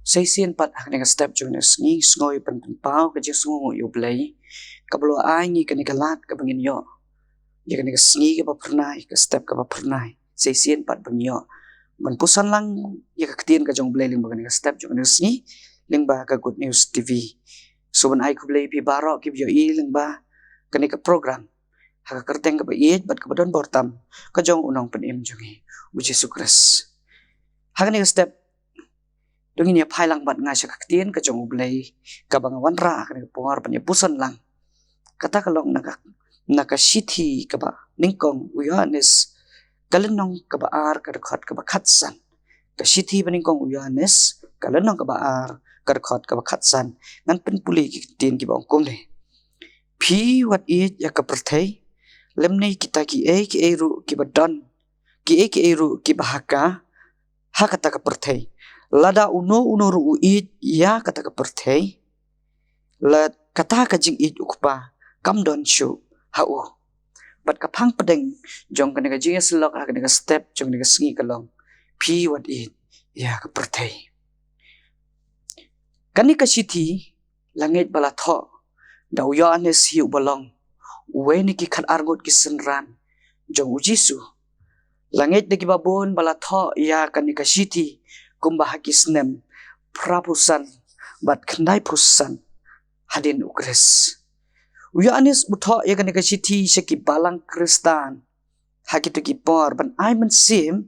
Say sin pat hakne ka step jung na sngi sngoy pan pau ka jing sungu yu blay. Kablo ay ngi ka lat ka bangin yo. Ya ka sngi ka pa pernay ka step ka pa pernay. Say sin pat bang yo. Man pusan lang ya ka ketien ka jong blay ling ka step jung na sngi ling ba ka Good News TV. So ban ay ko blay pi baro ki yo ling ba ka program. Haka kerteng ka ba iit bat ka ba don bortam ka jong unang panim jungi which is Sukres. Haka ka step dongin ya phai lang bat nga siya kakatien ka jong ublay ka bang wanra ka pungar pan ya pusan lang kata kalong nakasithi ka ba ningkong uyanes kalenong ka ba ar ka rekod ka ba khatsan kasithi ba ningkong uyanes kalenong ka ba ar ka rekod ka ba khatsan ngan pen puli ki tin ki bang kum ne phi wat it ya ka perthai lemnei kita ki e ru ki ba don ki e ru ki ba ha kata ka perthai lada uno ru it ya kata ka perthai la kata ka jing it ukpa kam don shu hau bat ka phang padeng jong ka jing slok ha ka step jong ka sngi kalong phi wat it ya ka perthai kani ka sithi langit bala tho dau ya ne siu balong we ni ki khat argot ki senran jong ujisu langit de ki babon bala tho ya kani ka sithi kumbahakis nem prapusan bat kendai pusan hadin ukres uya anis butho ya kan ka sithi seki balang kristan hakitu ki por ban ai man sim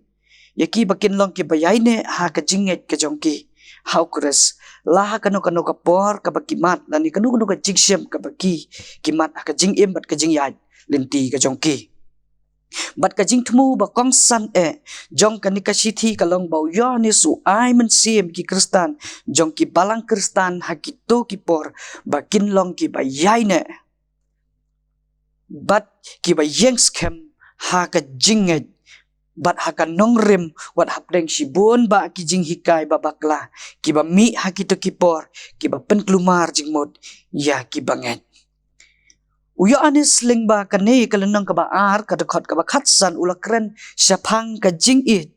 ya ki bakin long ki bayaine ha ka jinget ka jongki ha ukres la kanu ka por ka bakimat lani kanu ka jingsem ka baki kimat ha ka jingim bat ka jingyat lenti ka jongki bat ka jing thmu ba kong san jong ka ni ka sithi ka long bau yo ni su ai man sim ki kristan jong ki balang kristan hakito ki por ba kin long ki ba yai ne bat ki ba yeng skem ha ka jinget bat ha ka nong rim wat hapdeng sibon ba ki jing hikai ba bakla ki ba mi hakito ki por ki ba pen klumar jing mod ya ki banget uya anis ling ba kane kalenong ka ba ar ka dekot ka ba khatsan ula kren syapang ka jing it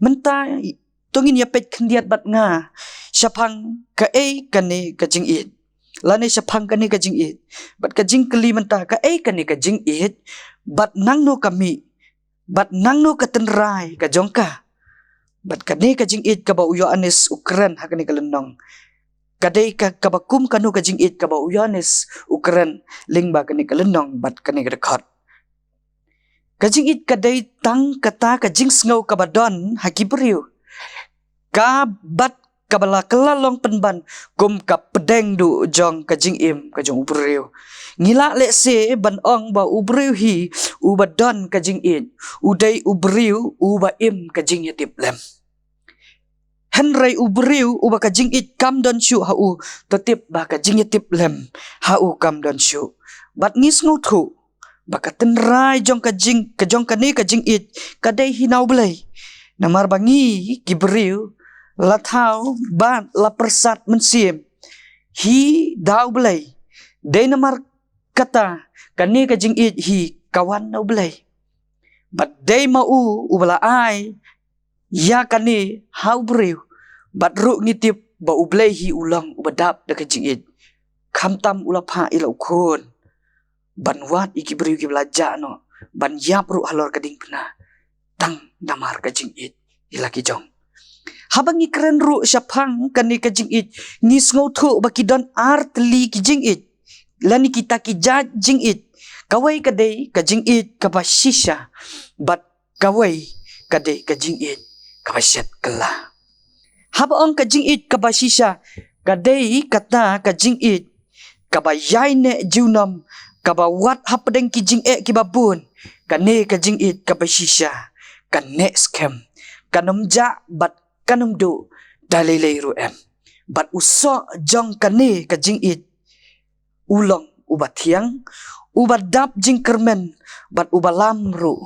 menta tongin ya pet khendiat bat nga syapang ka kane ka jing it lane syapang kane ka jing it bat ka jing keli menta ka kane ka jing it bat nangno kami bat nangno ka tenrai ka jongka bat kane ka jing it ka ba uya anis ukren hakane kalenong kadai ka kabakum kanu ka jing it ka ba uyanes ukran lingba kani kalenong bat kani rekod ka jing it kadai tang kata ka jing sngo ka badon hakibriu ka bat kabala kelalong penban kum ka pedeng du jong ka jing im ka jong ubriu ngila le se ban ong ba ubriu hi u badon ka jing it udai ubriu u ba im ka jing yatip lem Henry ubriu uba ka jing it kam don shu hau tetip ba ka jing yatip lem hau kam don shu bat ngis nguthu ba ka tenrai jong ka jing ni ka jing it kadai hinau blai namar bangi kibriu la thau ban la persat mensim hi dau blai dei namar kata kani ka jing it hi kawan nau blai bat dei mau ubala ai ya kani hau briu bat ru ngitip ba ublay hi ulang ubadap da ka jing it khamtam ulapha ilau khon ban wat ikibriu ki belaja no ban yap ru halor kading pna tang damar ka jing it ilaki jong habang ikren ru syapang kani ka jing it ngis ngau thu baki don art li ki jing it lani kita ki jat jing it kawai kadai ka jing it ka ba shisha bat kawai kadai ka jing it ka ba syat kala habang ka jing it ka ba shisha kadai kata ka jing it ka ba yai ne junam ka ba wat hapdeng ki jing ki babun kane ka jing it ka ba shisha kan ne scam kanom ja bat kanom do dalilay ru bat uso jong kane ka jing it ulong ubat thiang ubat dap jing kermen bat ubalam ru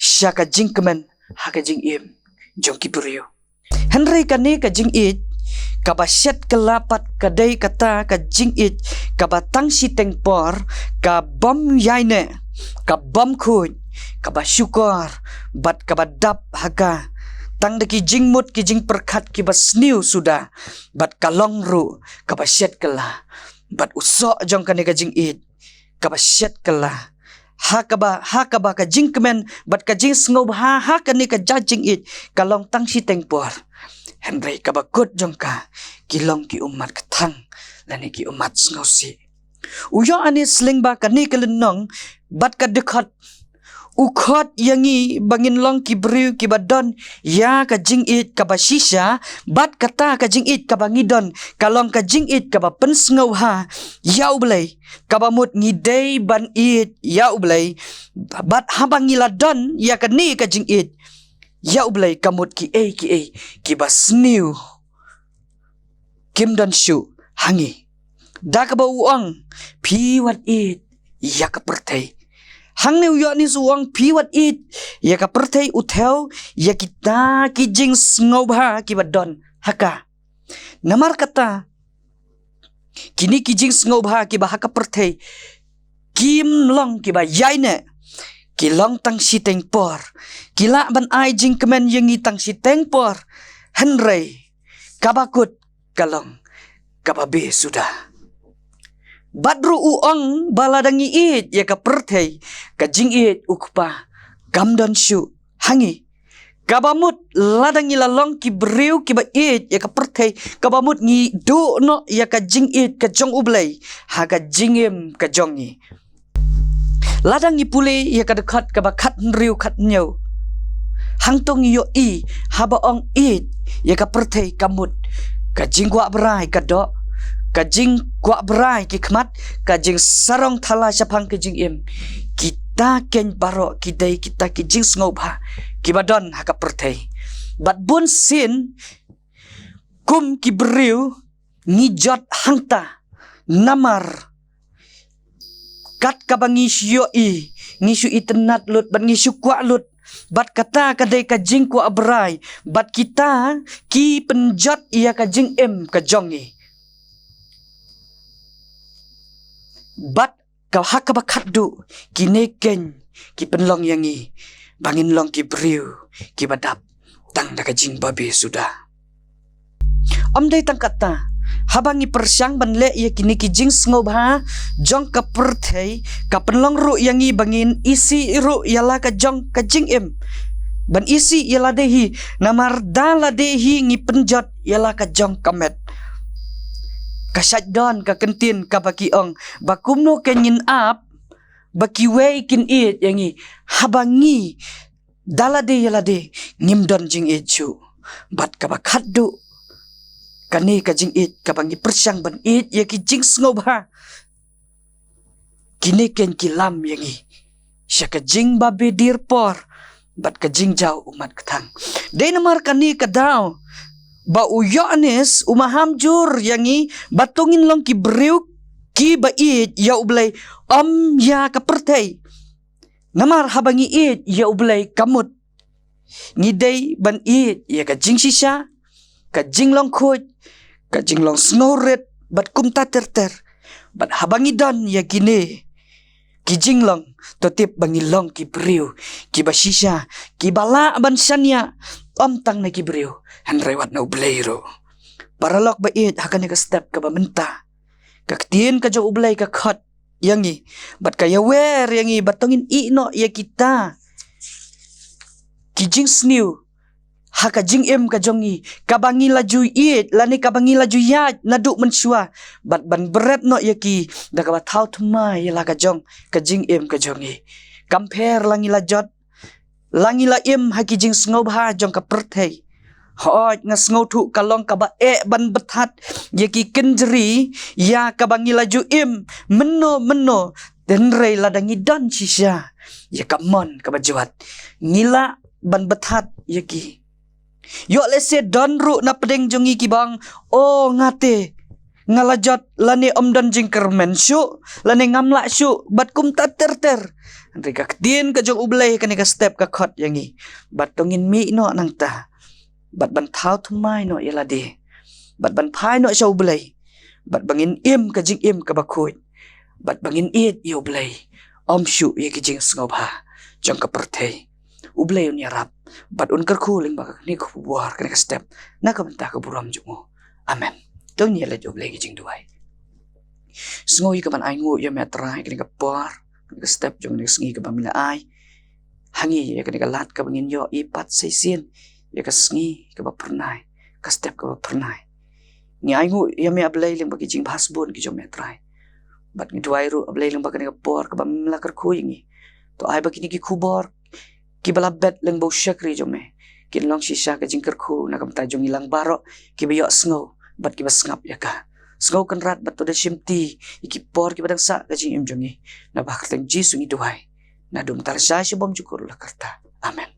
sya ka jing kemen ha ka jing im jong ki buriu Henry kane ka jing it kabasyat kelapat kadai kata ka jing it kabatang si tengpor ka bom yaine ka bom khun kabasyukor bat kabadap haka tang de ki jing mut ki jing perkat ki ba sniu sudah bat kalong ru ka ba syet kala bat usok jong ka ne ka jing it ka ba syet kala ha ka ba ka jing kemen bat ka jing sngob ha ka ne ka jing it kalong tang si teng por Henry ka ba kut jong ka kilong ki umat katang lani ki umat sngosi uyo ani sling ba ka ne ka lenong bat ka dekat ukhot yangi bangin long ki briu ki badon ya ka jing it ka ba shisha bat kata ka jing it ka bangidon kalong ka jing it ka ba pensngau ha yau blai ka ba mut ngidei ban it yau blai bat habangila don ya ka ni ka jing it yau blai kamut ki ba sniu kim don shu hangi da ka ba uang pi wat it ya ka pertai hang ni uyo ni suang piwat it ya ka pertai uthel ya kita ki jing sngob ha ki badon haka namar kata kini ki jing sngob ha ki ba haka pertai kim long ki ba yaine ki long tang si teng por kila ban ai jing kemen yengi tang si teng por henrei kabakut kalong kababe sudah badru uang baladangi it ya ka perthei ka jing it ukpa gamdon shu hangi kabamut ladangi lalong ki briu ki ba it ya ka perthei kabamut ngi do no ya ka jing it ka jong ublai ha ka jingem ka jongi ladangi pule ya ka dekat ka ba khat riu khat nyau hangtong yo i haba ong it ya ka perthei kamut ka jingwa brai ka do kajing kwa berai ki khmat kajing sarong thala sapang kajing im kita ken baro kidai kita kijing sngoba kibadon haka perthei bat bun sin kum kibriu ngijot hangta namar kat kabangi syo i ngisu itenat lut ban ngisu kwa lut bat kata kadai kajing kwa berai bat kita ki penjot ia kajing im kajongi bat kau haka bakat du kineken ki penlong yangi bangin long ki briu ki badap tang daga jing babe sudah om dai tang kata habangi persyang ban le ya kini ki jing sngob ha jong ka perthei ka penlong ru yangi bangin isi ru yala ka jong ka jing im ban isi yala dehi namar dala dehi ngi penjot yala ka jong kamet kasat don ka kentin ka baki ong bakumno kenyin ap baki wei kin it yangi habangi dalade yalade ngimdon jing it chu bat ka bakhaddu kani ka jing it ka bangi persyang ban it ya ki jing sngob ha kini ken kilam yangi sya ka jing babe dir por bat ka jing jau umat ketang de namar kani ka daw ba uyo anis umaham jur yangi batungin long ki briu ki ba it ya ublay ya ka perthei namar habangi it ya ublay kamut ngidei ban it ya ka jing sisa ka jing long khoj ka jing long snoret bat kumta terter bat habangi dan ya kini ki jing long totip bangi long ki briu ki ba sisa ki bala ban sanya om tang na ki briu han rewat na ublayro paralok ba it hakan ka step ka ba menta kaktin ka jo ublay ka khat yangi bat kaya wer yangi batongin ino ya kita kijing sniu haka jing em ka jongi kabangi laju it lani kabangi laju yat naduk mensua bat ban berat no ya ki da ka thau thmai la ka jong ka jing em ka jongi compare langi lajot langi la em haki jing sngob ha jong ka perthei hoj nga sngow thu kalong ka ba ban bethat yaki kenjeri ya kabangi laju im meno denrei ladangi dan sisa ya kamon ka bajuat ngila ban bethat yaki yo lese don ru na pedeng jongi ki bang o ngate ngalajat lani om don jing kermen syu lani ngamla syu bat kum ta ter rika kdien ka jong ublay ka step ka khot yangi batongin mi no nang ta bat ban thau thumai no yalade bat ban phai no show blay bat bangin im ka jing im ka bakhoi bat bangin it yo blay om shu ye ki jing sngob ha jong ka perthei ublay on yarap bat un kerkuling baka ni ko buar ka step na ka banta ka buram jumo amen dong ni la joblay ki jing duai sngoy ka man ai ngu ya metrai ka ka buar ka step jong ni sngi ka pamila ai hangi ya ka lat ka bangin yo ipat seisin ya ka sngi ka ba pernai ka step ka ba pernai ni ai ngu ya me ablay ling baki jing basbon ki jong metrai bat ni duai ru ablay ling baka ni ka buar ka ba mila kerkuing ni to ai baki ni ki kubor ki balabet leng bau syakri jome kin long shisha ka jingker khu na kam ta jong ilang baro ki bayo sngo bat ki basngap ya ka sngo kan rat bat to de shimti iki por ki badang sa ka jing im jongi na bak teng jisu ngi duai na dum tar sha shi bom jukur la karta amen